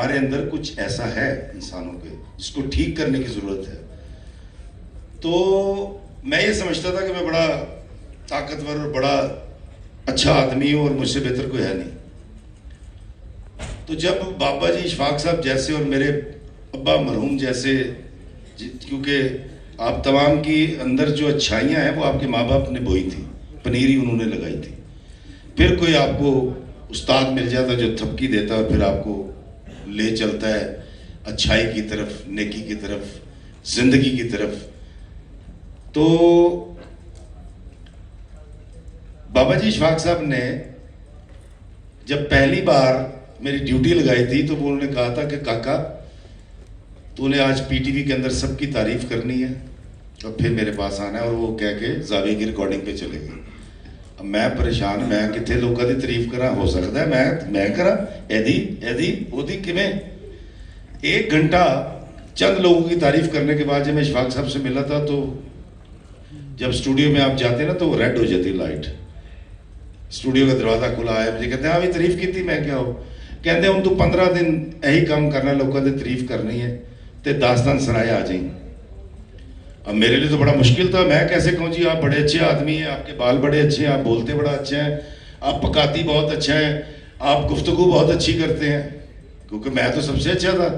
ہمارے اندر کچھ ایسا ہے انسانوں کے جس کو ٹھیک کرنے کی ضرورت ہے. تو میں یہ سمجھتا تھا کہ میں بڑا طاقتور اور بڑا اچھا آدمی ہوں اور مجھ سے بہتر کوئی ہے نہیں. تو جب بابا جی اشفاق صاحب جیسے اور میرے ابا مرحوم جیسے، کیونکہ آپ تمام کی اندر جو اچھائیاں ہیں وہ آپ کے ماں باپ نے بوئی تھی، پنیری انہوں نے لگائی تھی. پھر کوئی آپ کو استاد مل جاتا جو تھپکی دیتا اور پھر آپ کو لے چلتا ہے اچھائی کی طرف، نیکی کی طرف، زندگی کی طرف. تو بابا جی اشفاق صاحب نے جب پہلی بار میری ڈیوٹی لگائی تھی تو وہ انہوں نے کہا تھا کہ کاکا تو نے آج پی ٹی وی کے اندر سب کی تعریف کرنی ہے اور پھر میرے پاس آنا ہے. اور وہ کہہ کے زاویے کی ریکارڈنگ پہ چلے گئے. اب میں پریشان، میں کتنے لوگوں کی تعریف کرا، ہو سکتا ہے میں کرا ایدی کمیں. 1 گھنٹہ چند لوگوں کی تعریف کرنے کے بعد جب میں اشفاق صاحب سے ملا تھا تو جب اسٹوڈیو میں آپ جاتے نا تو وہ ریڈ ہو جاتی لائٹ. اسٹوڈیو کا دروازہ کھلا ہے، مجھے کہتے ہیں ابھی تعریف کی تھی. میں کیا ہو کہتے ہیں ہم تو 15 دن یہی کام کرنا، لوگوں کی تعریف کرنی ہے تے داستان سنائے آ جائیں. اب میرے لیے تو بڑا مشکل تھا، میں کیسے کہوں جی آپ بڑے اچھے آدمی ہیں، آپ کے بال بڑے اچھے ہیں، آپ بولتے بڑا اچھا ہیں، آپ پکاتی بہت اچھا ہیں، آپ گفتگو بہت اچھی کرتے ہیں، کیونکہ میں تو سب سے اچھا تھا.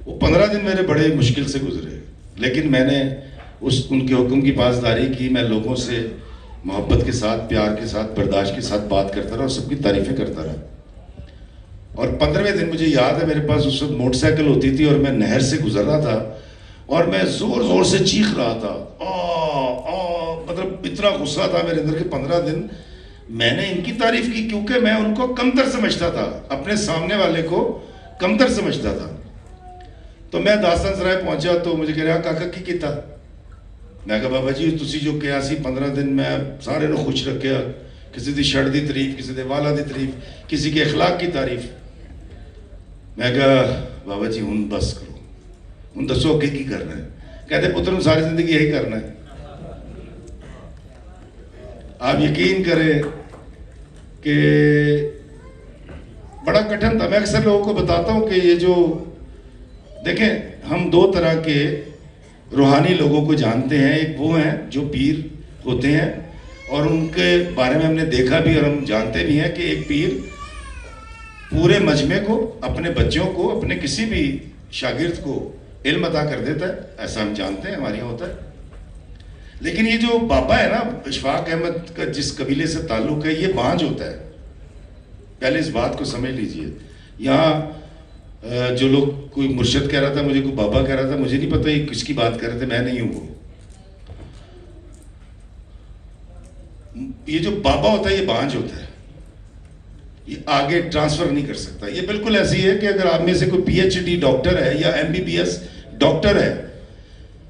وہ 15 دن میرے بڑے مشکل سے گزرے، لیکن میں نے ان کے حکم کی پاسداری کی. میں لوگوں سے محبت کے ساتھ، پیار کے ساتھ، برداشت کے ساتھ بات کرتا رہا اور سب کی تعریفیں کرتا رہا. اور 15ویں دن مجھے یاد ہے میرے پاس اس وقت موٹر سائیکل ہوتی تھی اور میں نہر سے گزر رہا تھا اور میں زور زور سے چیخ رہا تھا، مطلب اتنا غصہ تھا میرے اندر کہ 15 دن میں نے ان کی تعریف کی کیونکہ میں ان کو کمتر سمجھتا تھا، اپنے سامنے والے کو کمتر سمجھتا تھا. تو میں داستان سرائے پہنچا تو مجھے کہہ رہا کاکا کی کیتا. میں کہا بابا جی تسی جو کہا سی 15 دن میں سارے نو خوش رکھیا، کسی دی شرٹ دی تعریف، کسی دے والا دی تعریف، کسی کے اخلاق کی تعریف. میں کہا بابا جی ہن بس کرو، ہن دسو اگے کی کرنا ہے. کہتے پتر ساری زندگی یہی کرنا ہے. آپ یقین کریں کہ بڑا کٹھن تھا. میں اکثر لوگوں کو بتاتا ہوں کہ یہ جو دیکھیں ہم 2 طرح کے روحانی لوگوں کو جانتے ہیں. ایک وہ ہیں جو پیر ہوتے ہیں اور ان کے بارے میں ہم نے دیکھا بھی اور ہم جانتے بھی ہیں کہ ایک پیر پورے مجمع کو، اپنے بچوں کو، اپنے کسی بھی شاگرد کو علم عطا کر دیتا ہے. ایسا ہم جانتے ہیں، ہمارے یہاں ہوتا ہے. لیکن یہ جو بابا ہے نا اشفاق احمد کا جس قبیلے سے تعلق ہے، یہ بانجھ ہوتا ہے. پہلے اس بات کو سمجھ لیجئے. یہاں جو لوگ کوئی مرشد کہہ رہا تھا مجھے، کوئی بابا کہہ رہا تھا، مجھے نہیں پتہ یہ کس کی بات کر رہے تھے، میں نہیں ہوں وہ. یہ جو بابا ہوتا ہے یہ بانجھ ہوتا ہے، یہ آگے ٹرانسفر نہیں کر سکتا. یہ بالکل ایسی ہے کہ اگر آپ میں سے کوئی پی ایچ ڈی ڈاکٹر ہے یا M B B S doctor ہے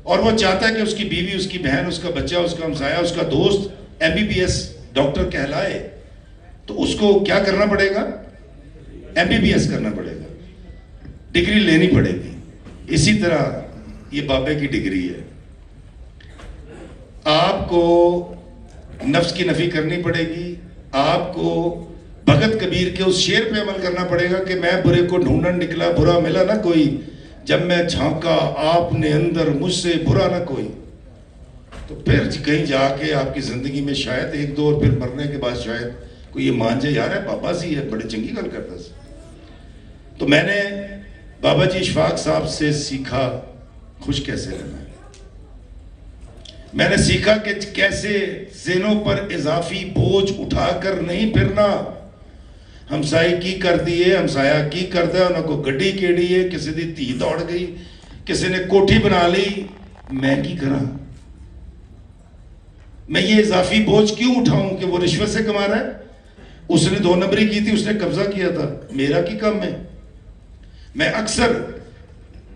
اور وہ چاہتا ہے کہ اس کی بیوی، اس کی بہن، اس کا بچہ، اس کا ہمسایہ، اس کا دوست M B B S doctor کہلائے تو اس کو کیا کرنا پڑے گا؟ ایم بی بی ایس کرنا پڑے گا، ڈگری لینی پڑے گی. اسی طرح یہ بابے کی ڈگری ہے. آپ کو نفس کی نفی کرنی پڑے گی. آپ کو بھگت کبیر کے اس شعر پہ عمل کرنا پڑے گا کہ میں برے کو ڈھونڈن نکلا، برا ملا نہ کوئی، جب میں جھانکا آپ نے اندر، مجھ سے برا نہ کوئی. تو پھر کہیں جا کے آپ کی زندگی میں شاید 1-2 اور پھر مرنے کے بعد شاید کوئی یہ مان جائے یار ہے بابا سی ہے، بڑے چنگی گل کرتا سی. تو میں نے بابا جی اشفاق صاحب سے سیکھا خوش کیسے رہنا ہے. میں نے سیکھا کہ کیسے ذہنوں پر اضافی بوجھ اٹھا کر نہیں پھرنا. ہمسائی کی کر دیئے، ہمسایہ کی کر دیا، انہوں کو گڈی کیڑی ہے، کسی دی تھی دوڑ گئی، کسی نے کوٹھی بنا لی، میں کی کرا؟ میں یہ اضافی بوجھ کیوں اٹھاؤں کہ وہ رشوت سے کما رہا ہے؟ اس نے 2 نمبری کی تھی، اس نے قبضہ کیا تھا، میرا کی کم ہے. میں اکثر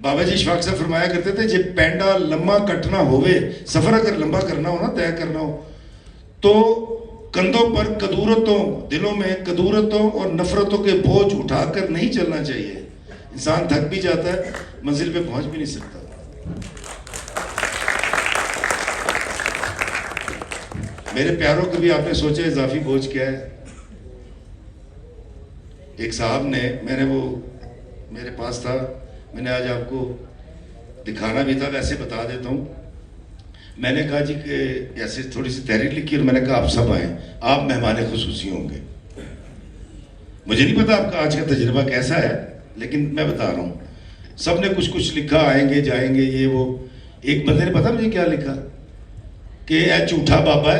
بابا جی اشفاق صاحب فرمایا کرتے تھے جب پینڈا لمبا کٹنا ہوئے، سفر اگر لمبا کرنا ہو نا، طے کرنا ہو، تو کندھوں پر قدورتوں، دلوں میں قدورتوں اور نفرتوں کے بوجھ اٹھا کر نہیں چلنا چاہیے. انسان تھک بھی جاتا ہے، منزل پہ پہنچ بھی نہیں سکتا. میرے پیاروں کبھی آپ نے سوچا اضافی بوجھ کیا ہے؟ ایک صاحب نے، میں نے وہ میرے پاس تھا, میں نے آج آپ کو دکھانا بھی تھا, ویسے بتا دیتا ہوں. میں نے کہا جی کہ ایسے تھوڑی سی تحریر لکھی اور میں نے کہا آپ سب آئیں, آپ مہمان خصوصی ہوں گے. مجھے نہیں پتا آپ کا آج کا تجربہ کیسا ہے, لیکن میں بتا رہا ہوں. سب نے کچھ کچھ لکھا, آئیں گے جائیں گے یہ وہ. ایک بندے نے پتا مجھے کیا لکھا کہ اے جھوٹا بابا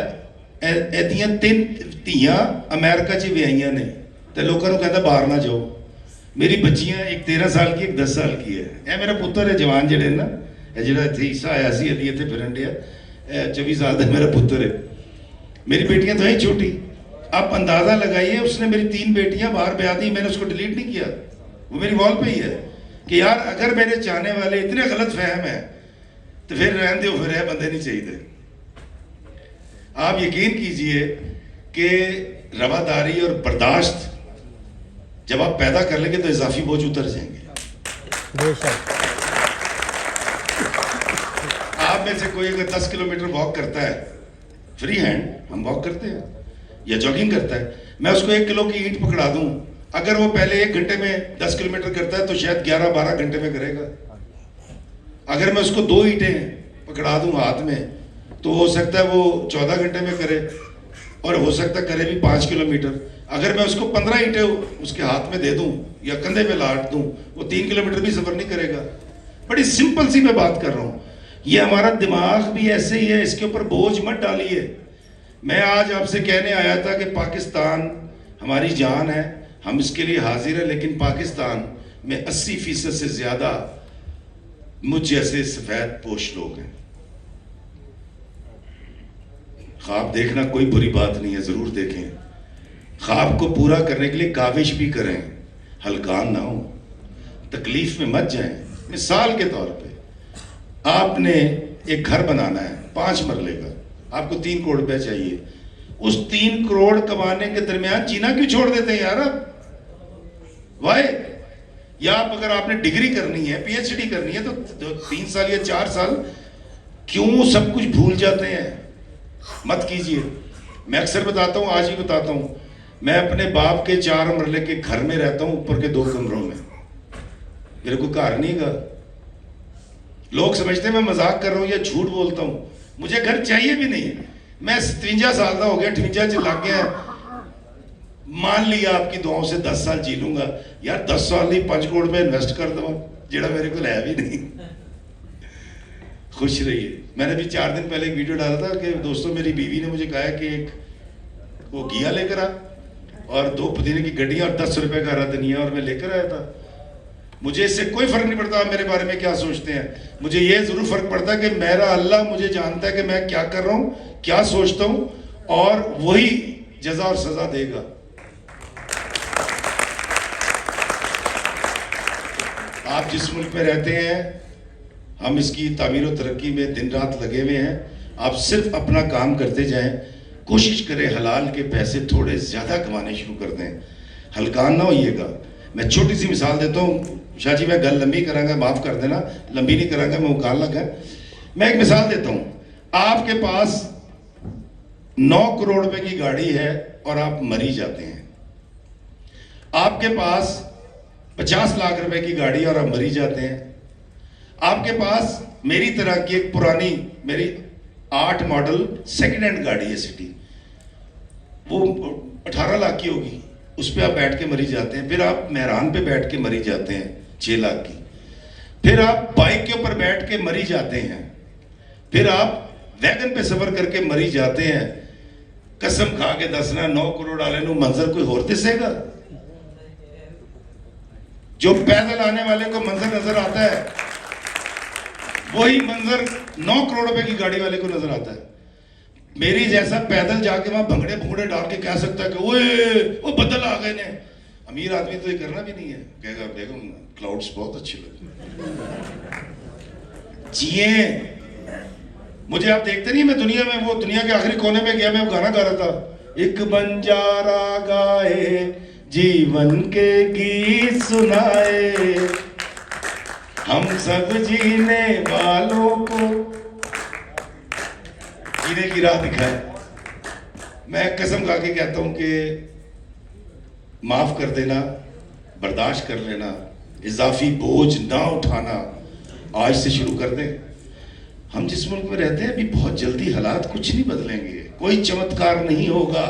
ایدیاں 3 ਧੀਆਂ امریکہ چ ویائیاں نے تے لوکاں نوں کہندا باہر نہ جاؤ. میری بچیاں ایک 13 سال کی, ایک 10 سال کی ہے. اے میرا پتر ہے جوان جڑے نا, اے جڑا اتھے عیسیٰ آیا سی علی اتھے پھرن ڈیا, 24 سال دا میرا پتر ہے. میری بیٹیاں تو ہیں چھوٹی. آپ اندازہ لگائیے, اس نے میری 3 بیٹیاں باہر بیاہ دی, میں نے اس کو ڈیلیٹ نہیں کیا, وہ میری وال پہ ہی ہے کہ یار اگر میرے چاہنے والے اتنے غلط فہم ہیں تو پھر رہن دے, پھر ہے بندے نہیں چاہیے. آپ یقین کیجئے کہ رواداری اور برداشت جب آپ پیدا کر لیں گے تو اضافی بوجھ اتر جائیں گے. بے شک. آپ میں سے کوئی اگر 10 کلومیٹر واک کرتا ہے فری ہینڈ, ہم واک کرتے ہیں, یا جاگنگ کرتا ہے, میں اس کو 1 کلو کی اینٹ پکڑا دوں, اگر وہ پہلے 1 گھنٹے میں 10 کلومیٹر کرتا ہے تو شاید 11-12 گھنٹے میں کرے گا. اگر میں اس کو 2 اینٹیں پکڑا دوں ہاتھ میں تو ہو سکتا ہے وہ 14 گھنٹے میں کرے, اور ہو سکتا ہے کرے بھی 5 کلومیٹر. اگر میں اس کو 15 اینٹیں اس کے ہاتھ میں دے دوں یا کندھے پہ لاٹ دوں, وہ 3 کلومیٹر بھی سفر نہیں کرے گا. بڑی سمپل سی میں بات کر رہا ہوں. یہ ہمارا دماغ بھی ایسے ہی ہے, اس کے اوپر بوجھ مت ڈالیے. میں آج آپ سے کہنے آیا تھا کہ پاکستان ہماری جان ہے, ہم اس کے لیے حاضر ہیں, لیکن پاکستان میں 80% سے زیادہ مجھ جیسے سفید پوش لوگ ہیں. خواب دیکھنا کوئی بری بات نہیں ہے, ضرور دیکھیں. خواب کو پورا کرنے کے لیے کاوش بھی کریں, ہلکان نہ ہو, تکلیف میں مت جائیں. مثال کے طور پہ آپ نے ایک گھر بنانا ہے 5 مرلے کا, آپ کو 3 کروڑ روپے چاہیے. اس 3 کروڑ کمانے کے درمیان جینا کیوں چھوڑ دیتے ہیں یار آپ؟ وائی؟ یا آپ اگر آپ نے ڈگری کرنی ہے, پی ایچ ڈی کرنی ہے تو 3 سال یا 4 سال کیوں سب کچھ بھول جاتے ہیں؟ مت کیجئے. میں اکثر بتاتا ہوں, آج ہی بتاتا ہوں, میں اپنے باپ کے 4 مرلے کے گھر میں رہتا ہوں, اوپر کے 2 کمروں میں. میرے کو گھر نہیں گا. لوگ سمجھتے ہیں میں مذاق کر رہا ہوں یا جھوٹ بولتا ہوں. مجھے گھر چاہیے بھی نہیں. میں 53 سال کا ہو گیا, 58 چ لگ گیا. مان لیا آپ کی دعاؤں سے 10 سال جی لوں گا. یار 10 سال نہیں 5 کروڑ میں انویسٹ کر دوں جڑا میرے کو ہے بھی نہیں. خوش رہیے. میں نے بھی 4 دن پہلے ایک ویڈیو ڈالا تھا کہ دوستوں میری بیوی نے مجھے کہا کہ ایک وہ گیا لے کر آ, اور 2 پودینے کی گڈیاں اور 10 روپے کا دنیا, اور میں لے کر آیا تھا. مجھے اس سے کوئی فرق نہیں پڑتا میرے بارے میں کیا سوچتے ہیں. مجھے یہ ضرور فرق پڑتا ہے کہ میرا اللہ مجھے جانتا ہے کہ میں کیا کر رہا ہوں, کیا سوچتا ہوں, اور وہی جزا اور سزا دے گا. آپ جس ملک میں رہتے ہیں, ہم اس کی تعمیر و ترقی میں دن رات لگے ہوئے ہیں. آپ صرف اپنا کام کرتے جائیں, کوشش کریں حلال کے پیسے تھوڑے زیادہ کمانے شروع کر دیں, ہلکان نہ ہوئیے گا. میں چھوٹی سی مثال دیتا ہوں. شاہ جی میں گل لمبی کروں گا, معاف کر دینا, لمبی نہیں کروں گا, میں مکال لگا. میں ایک مثال دیتا ہوں. آپ کے پاس 9 کروڑ روپے کی گاڑی ہے اور آپ مری جاتے ہیں. آپ کے پاس 50 لاکھ روپے کی گاڑی اور آپ مری جاتے ہیں. آپ کے پاس میری طرح کی ایک پرانی, میری 8 ماڈل سیکنڈ ہینڈ گاڑی ہے سٹی, وہ 18 لاکھ کی ہوگی, اس پہ آپ بیٹھ کے مری جاتے ہیں. پھر آپ مہران پہ بیٹھ کے مری جاتے ہیں 6 لاکھ کی. پھر آپ بائک کے اوپر بیٹھ کے مری جاتے ہیں. پھر آپ ویگن پہ سفر کر کے مری جاتے ہیں. قسم کھا کے دسنا 9 کروڑ والے نو منظر کوئی اور دسے گا؟ جو پیدل آنے والے کو منظر نظر آتا ہے وہی منظر 9 کروڑ روپے کی گاڑی والے کو نظر آتا ہے. میری جیسا پیدل جا کے وہاں بھنگڑے ڈال کے کہہ سکتا ہے کہ وہ بدل آ گئے نے. امیر آدمی تو یہ کرنا بھی نہیں ہے, کہے گا بیگم کلاؤڈز بہت اچھے لگے. جیئیں. مجھے آپ دیکھتے نہیں, میں دنیا میں وہ دنیا کے آخری کونے میں گیا, میں وہ گانا گا رہا تھا, ایک بنجارا گائے جیون کے گیت سنائے, ہم سب جینے والوں کو جینے کی راہ دکھائے. میں قسم کھا کے کہتا ہوں کہ معاف کر دینا, برداشت کر لینا, اضافی بوجھ نہ اٹھانا آج سے شروع کر دیں. ہم جس ملک میں رہتے ہیں ابھی بہت جلدی حالات کچھ نہیں بدلیں گے, کوئی چمتکار نہیں ہوگا.